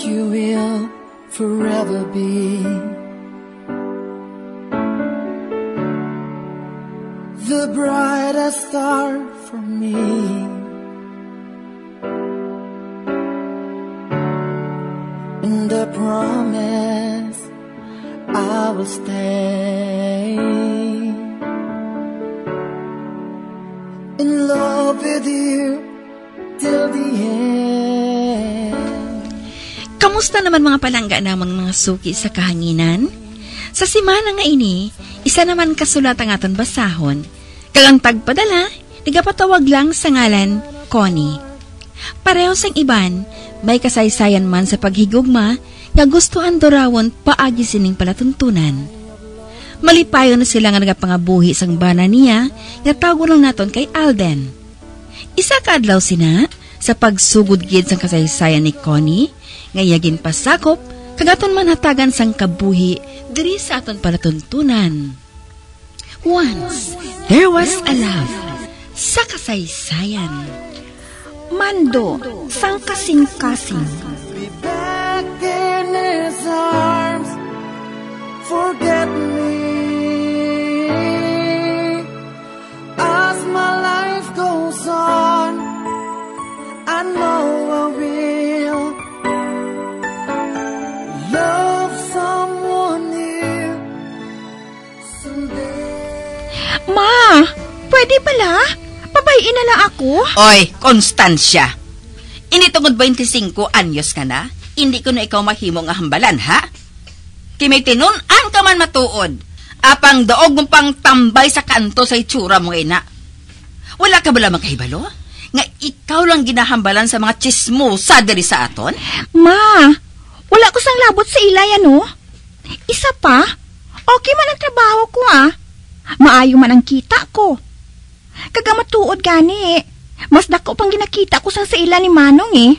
you will forever be the brightest star for me. And I promise I will stay in love with you till the end. Kamusta naman mga palangga namang mga suki sa kahanginan? Sa simana nga ini, isa naman kasulat ang aton basahon. Kagang tagpadala, nagapatawag lang sa ngalan, Connie. Pareho sang iban, may kasaysayan man sa paghigugma, nga gustuhan dorawon paagi sining palatuntunan. Malipayo na sila nga nagapangabuhi sang bana niya, nga tawag lang naton kay Alden. Isa ka adlaw sina, sa pagsugod gid sang kasaysayan ni Connie, nga yagin pasakop, kagaton man hatagan sang kabuhi, diri sa aton palatuntunan. Once, there was a love, sa kasaysayan. Mando, sang kasing-kasing. Be back in his arms, forget me. As my life goes on, I know I will love someone new someday. Ma, pwede pala? Pabayin na lang ako? Oy, Constancia. Ini tungod 25 anyos ka na, hindi ko na ikaw mahimo nga hambalan, ha? Kimay tinunan ka man matuod. Apang daog mong pang tambay sa kanto sa itsura mo ina. Wala ka ba lamang kahibalo? Nga ikaw lang ginahambalan sa mga chismosa diri sa aton? Ma, wala ko sang labot sa ilay, ano? Isa pa, okay man ang trabaho ko, Maayo man ang kita ko. Kagamatuod gani, mas dako pang ginakita ko sang sa ila ni Manong,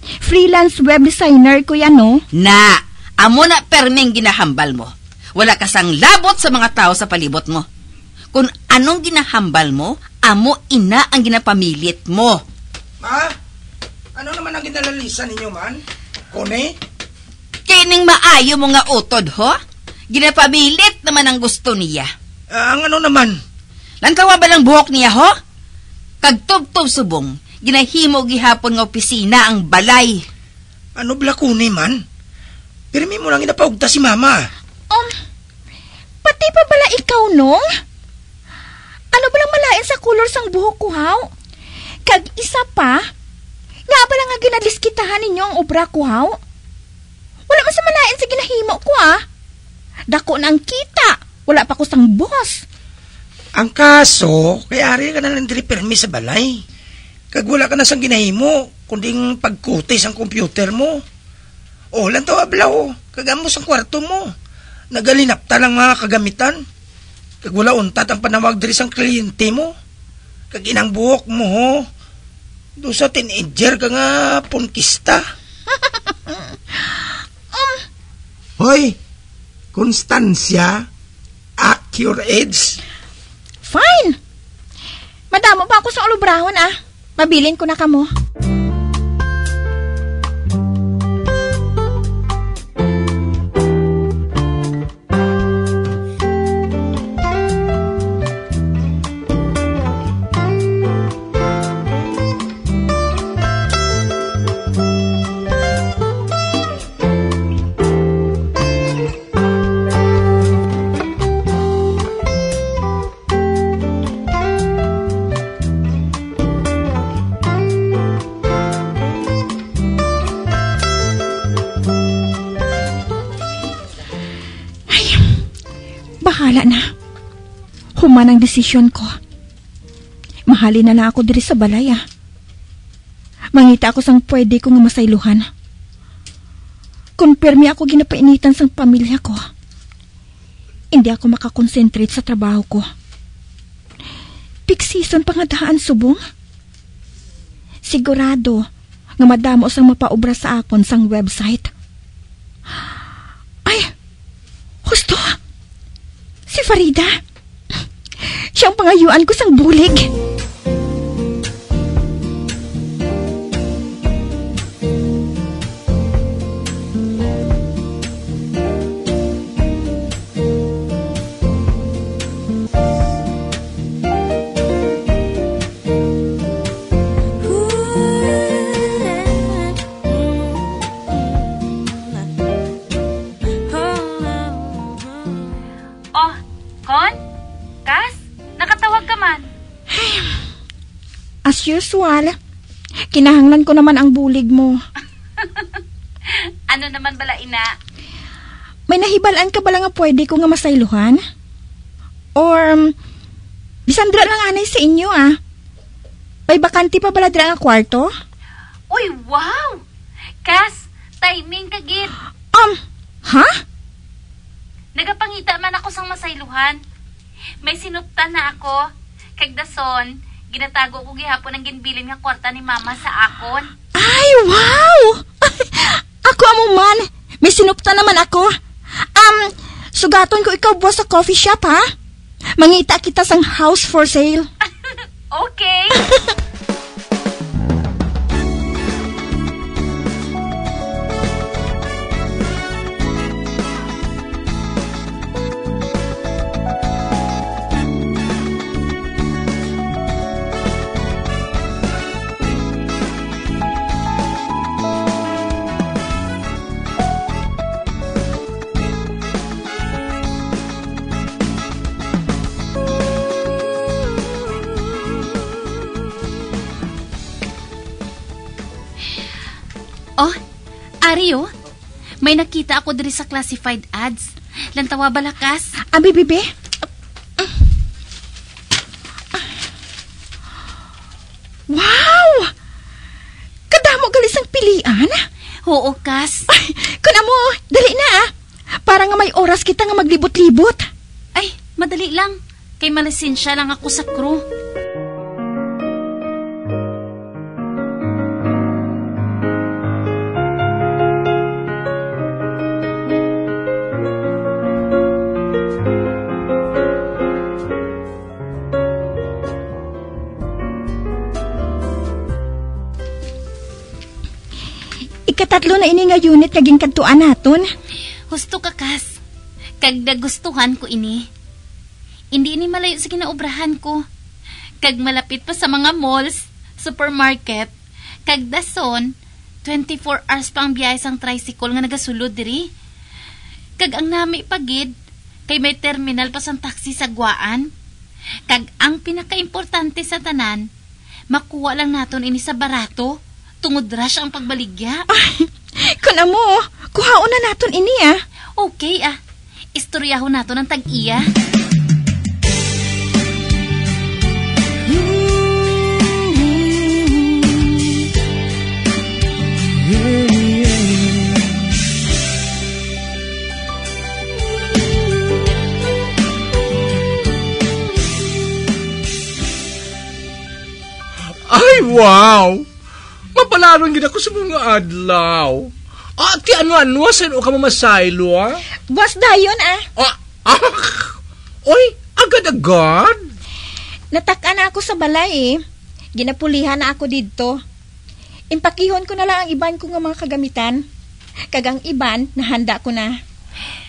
Freelance web designer ko yan, no? Na, amo na permeng ginahambal mo. Wala ka sang labot sa mga tao sa palibot mo. Kung anong ginahambal mo, amo ina ang ginapamilit mo. Ma, ano naman ang ginalalisan ninyo, man? Kone? Kining maayo mo nga utod, ho? Ginapamilit naman ang gusto niya. Ang ano naman? Lantawa ba ng buhok niya, ho? Kagtub-tub subong, ginahimo gihapon nga opisina ang balay. Ano bala kune, man? Pirmi mo lang inapaugta si mama. Pati pa bala ikaw, nong? Ano ba lang malain sa kulor sang buhok ko, haw? Kag isa pa, nga ba lang nga ginadiskitahan ninyo ang obra ko, haw? Wala man sa malain sa ginahimo ko, Dako na ang kita, wala pa ko sang boss. Ang kaso, kaya ari ka na lang diri permi sa balay. Kag wala ka na sang ginahimo, kunding pagkutis ang computer mo. O, lang to ablaw, kagamos ang kwarto mo. Nagalinapta lang mga kagamitan. Kag wala untat ang panawag diri sang kliyente mo. Kag inang buhok mo, ho. Do sa teenager ka nga punkista. Hoy, Constancia, at your age. Fine. Madamo pa ako sa ulubrahon, Mabilin ko na kamo. Bahala na. Human ang desisyon ko. Mahalin na ako diri sa balay, Mangita ako sang pwede kong masayluhan. Kung permi ako ginapainitan sang pamilya ko, hindi ako makakonsentrate sa trabaho ko. Peak season pa nga daan subong. Sigurado nga madamo sang mapaobra sa akon sang website. Ay, husto! Si Farida. Siyang pangayuan ko sang bulig. sexual. Kinahanglan ko naman ang bulig mo. Ano naman bala, ina? May nahibalaan ka bala nga pwede ko nga masayluhan? Or, bisandra lang anay sa inyo May bakanti pa bala dira nga kwarto? Uy, wow! Kas, timing kagid. Ha? Nagapangita man ako sang masayluhan. May sinuptan na ako. Kagdason, ginatago ko gihapon ang ginbilin nga kwarta ni mama sa akon. Ay, wow! Ako amo man. May sinuptan naman ako. Sugaton ko ikaw boss sa coffee shop, ha? Mangita kita sang house for sale. Okay. Oh, Ario, may nakita ako diri sa classified ads. Lantawa balakas. Abi, bebe? Wow! Kadamo galis ang pilian? Oo, Kas. Ay, kuna mo, dali na Para nga may oras kita nga maglibot-libot. Ay, madali lang. Kay malisensya lang ako sa crew. Ikatatlo na ini nga unit kaging kadtuan naton. Husto ka, Kas. Kag nagustuhan ko ini. Hindi ini malayo sa kinaubrahan ko. Kag malapit pa sa mga malls, supermarket. Kag dason, 24 hours pa ang biyahe sang tricycle nga nagasulod diri. Kag ang nami pagid, kay may terminal pa sang taxi sa Guaan. Kag ang pinakaimportante sa tanan, makuha lang naton ini sa barato. Tungod rush ang pagbaligya. Ay, kuna mo, kuhaon na naton ini Okay Istoryahon naton ang tag-iya. Ay, wow! Mapalaron gid ako sa mga adlaw. Ti ano-ano saan ka mamasaylo, Boss dayon Oy, agad-agad? Natakan na ako sa balay Ginapulihan na ako dito. Impakihon ko na lang ang iban ko nga mga kagamitan. Kagang iban, nahanda ko na.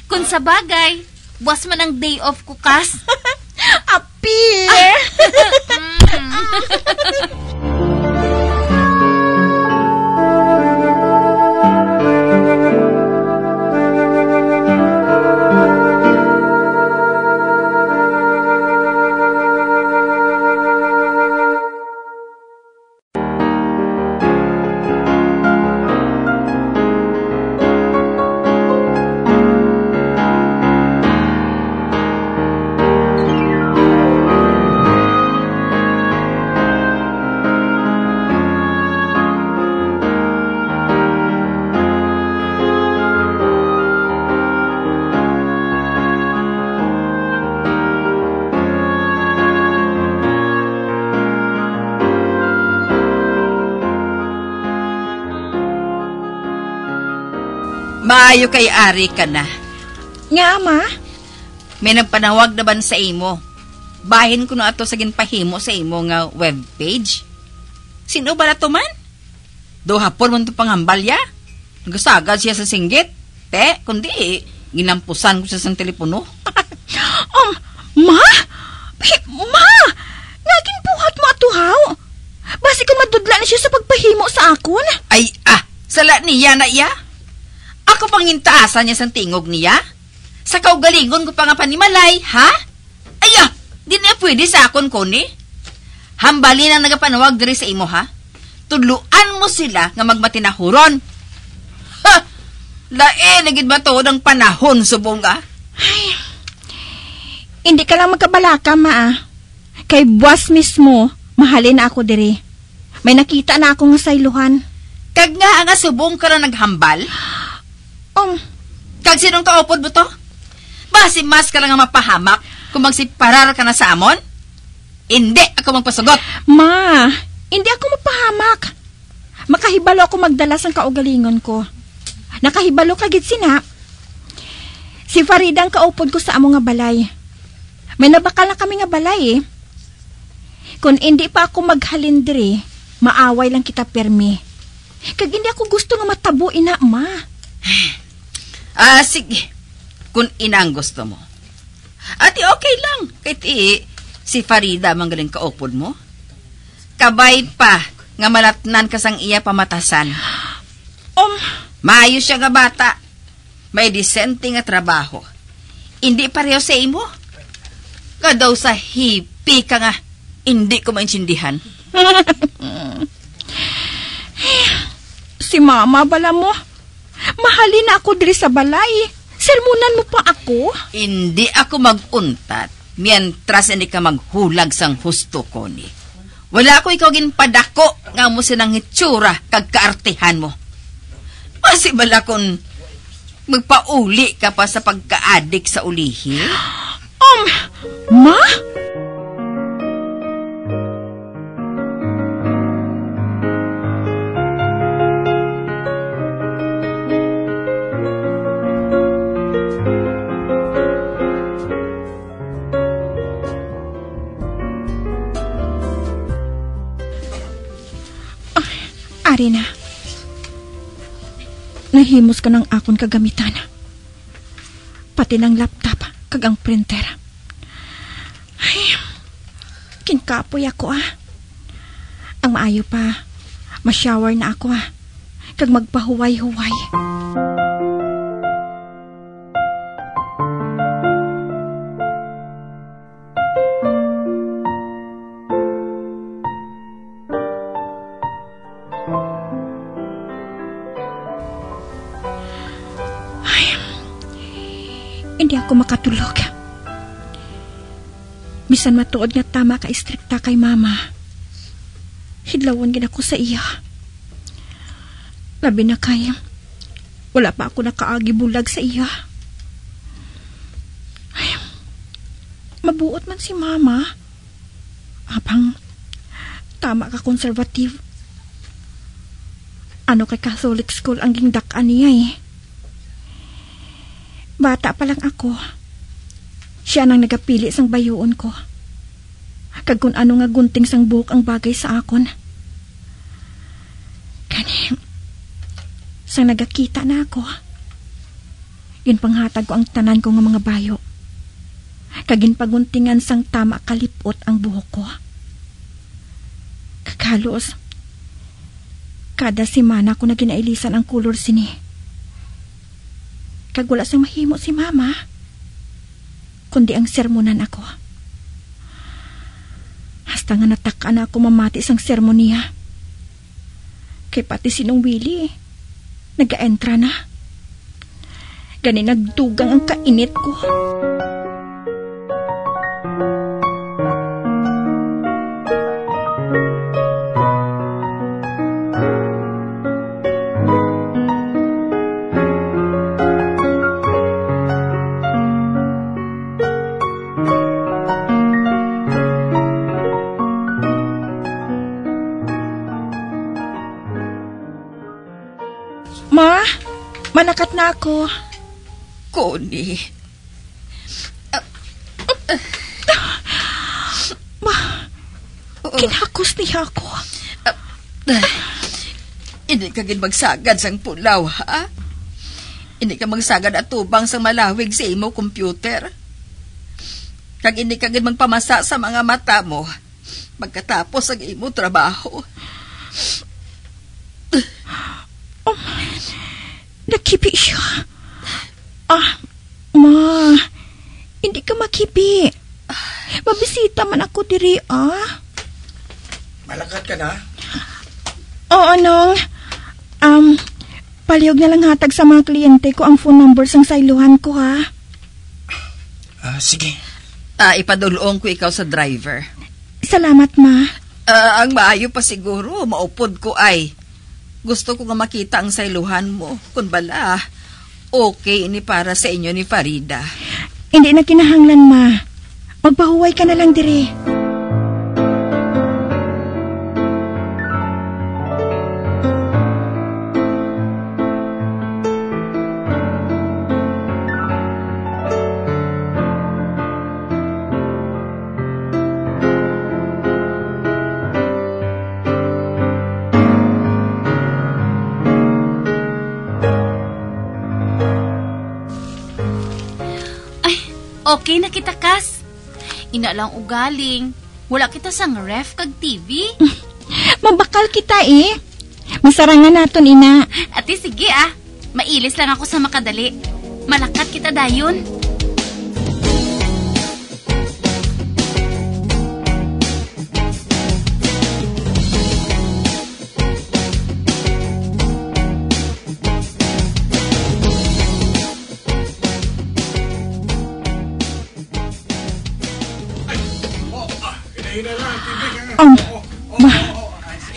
Kung sa bagay, buwas man ang day off ko, Kas. Api! Maayo kay Ari ka na. Nga, ma? May nagpanawag na ban sa imo. Bahin ko na ato sa ginpahimo sa imo nga webpage. Sino ba na to man? Do hapon mo ito pangambalya? Nagasagad siya sa singgit? Kundi ginampusan ko sa telepono. Ma? Ma! Naging buhat mo atuhaw. Basi kung madudla na siya sa pagpahimo sa akon. Ay, sala niya na iya? Ako pang intaasan niya sa tingog niya? Sa kaugalingon ko pa nga panimalay, ha? Ay, di na pwede sa akon ko ni. Hambalin ang nagapanawag diri sa imo, ha? Tudluan mo sila nga magmatinahuron. Ha! Lae, nagid ba to ng panahon, subong ka? Ay, hindi ka lang magkabalaka, ma. Kay buwas mismo, mahalin na ako diri. May nakita na ako nga sayluhan. Kag nga nga subong ka na naghambal? Kag sinong kaupod mo to? Basi mas ka lang nga mapahamak kung magsiparar ka na sa amon? Hindi ako magpasugot. Ma, hindi ako mapahamak. Makahibalo ako magdala sang kaugalingon ko. Nakahibalo kagid sina. Si Farida ang kaupod ko sa amo nga balay. May nabakal na kami nga balay eh. Kung hindi pa ako maghalin diri, maaway lang kita permi. Kag hindi ako gusto nga matabo ina, ma. Sige. Kung ina ang gusto mo. Ati okay lang. Kahit si Farida manggaling kaupod mo. Kabay pa nga malatnan ka sang iya pamatasan. Maayos siya nga bata. May disente nga trabaho. Hindi pareho sa imo. Kadaw sa hippie ka nga. Hindi ko maintindihan. Si mama bala mo. Mahalin na ako diri sa balay. Sermonan mo pa ako? Hindi ako mag-untat. Mientras hindi ka maghulag sang husto ko ni. Wala ko ikaw ginpadako nga mo sinang hitsura kag kaartihan mo. Kasi bala kung magpauli ka pa sa pagkaadik sa ulihi? Ma? Ari na. Nahimos ka ng akon kagamitan. Pati ng laptop kag ang printer. Ay, kinkapoy ako Ang maayo pa, ma-shower na ako kag magpahuway-huway. Hindi ako makatulog. Bisan matuod nga tama ka istrikta kay mama. Hidlawon gid ako sa iya. Labi na kay wala pa ako nakaagi bulag sa iya. Ay, mabuot man si mama. Apang tama ka konservative. Ano kay Catholic school ang gingdak-an niya eh. Bata pa lang ako. Siya nang nagapili sang bayuon ko. Kag kung ano nga gunting sang buhok ang bagay sa akon. Kani, sang nagakita na ako. Yun panghatag ko ang tanan ko nga mga bayo. Kagin paguntingan sang tama kalipot ang buhok ko. Kakalos, kada simana ko na ginailisan ang kulor sini. Kag wala sang mahimo si mama, kundi ang sermonan ako. Hasta nga natakan ako mamati sang sermonia. Kay pati sinong Willie, nag-entra na. Gani nagdugang ang kainit ko. Ma, manakat na ako. Connie. Ma, kinakos niya ako. Hindi ka gid magsagad sang pulaw, ha? Hindi ka magsagad at tubang sang malawig sa imo computer. Kag hindi ka gid magpamasa sa mga mata mo pagkatapos ang imo trabaho. Nakipi siya. Ma, hindi ka makipi. Mabisita man ako diri, Malakad ka na? Oo, Nong. Palihog na lang hatag sa mga kliyente ko ang phone numbers ng sayluhan ko, ha? Sige. Ipadulong ko ikaw sa driver. Salamat, Ma. Ang maayo pa siguro, maupod ko ay. Gusto ko nga makita ang sayluhan mo. Kung bala, okay ini para sa inyo ni Farida. Hindi na kinahanglan, Ma. Magpahuway ka na lang dire. Okay na kita, Kas. Ina lang ugaling. Wala kita sang ref kag TV. Mabakal kita eh. Masarangan naton, ina. Ate, sige Mailis lang ako sa makadali. Malakat kita dayon.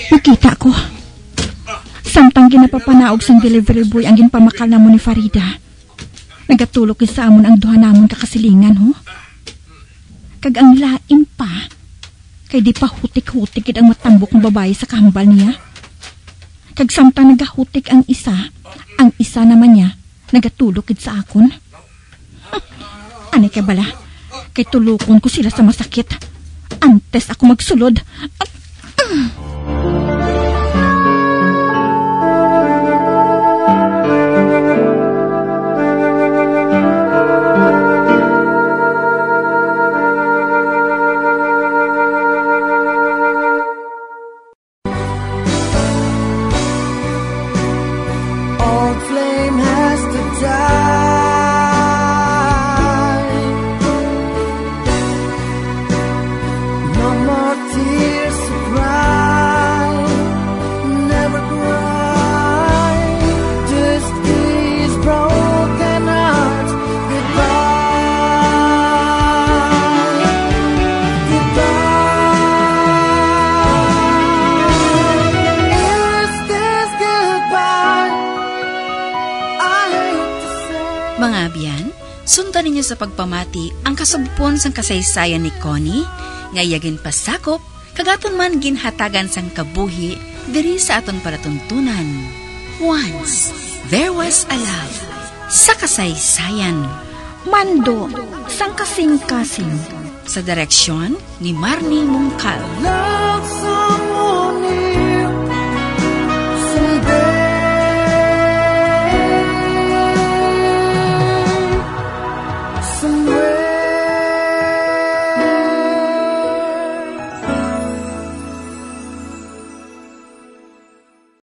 Nakita ko. Samtang ginapapanaog sang delivery boy ang ginpamakal namon ni Farida. Nagatulog sa amon ang duha namon kakasilingan, ho? Kag ang lain pa, kay di pa hutik-hutik ang matambok ng babae sa kahambal niya. Kag samtang nagahutik ang isa naman niya, nagatulog sa akon. Anay kay bala, kay tulukon ko sila sa masakit. Antes ako magsulod. Old flame has to die. No more tears to cry. Never cry. Just these broken hearts goodbye. Goodbye. Is this goodbye? Mga biyan, sundan ninyo sa pagpamati ang kasubpon sang kasaysayan ni Connie, ngayagin pasakop, kagaton man ginhatagan sang kabuhi, diri sa aton palatuntunan. Once, there was a love sa kasaysayan. Mando, sang kasing-kasing. Sa direksyon ni Marnie Mungkal. Love someone new someday. Somewhere.